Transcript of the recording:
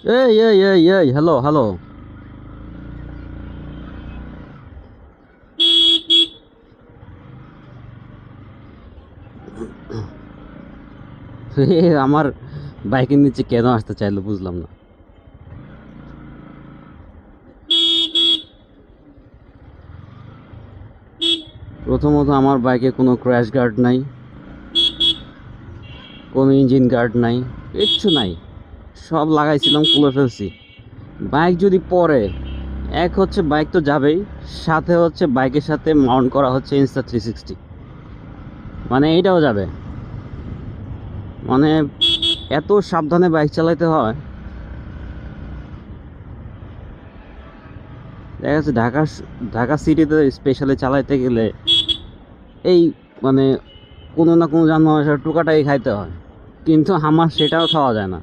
এই hello hello. আমার বাইকের নিচে কেন আসতে চাইলো বুঝলাম না। প্রথমত আমার বাইকে কোনো ক্র্যাশ গার্ড নাই, কোনো ইঞ্জিন গার্ড নাই, কিচ্ছু নাই। সব লাগাইছিলাম, খুলে ফেলছি। বাইক যদি পড়ে, এক হচ্ছে বাইক তো যাবেই, সাথে হচ্ছে বাইকের সাথে মাউন্ট করা হচ্ছে Insta360, মানে এইটাও যাবে। মানে এত সাবধানে বাইক চালাতে হয়। দেখা যাচ্ছে ঢাকা সিটিতে স্পেশালি চালাইতে গেলে এই মানে কোনো না কোনো যানবাহনের সাথে টোকাটাই খাইতে হয়, কিন্তু আমার সেটাও খাওয়া যায় না।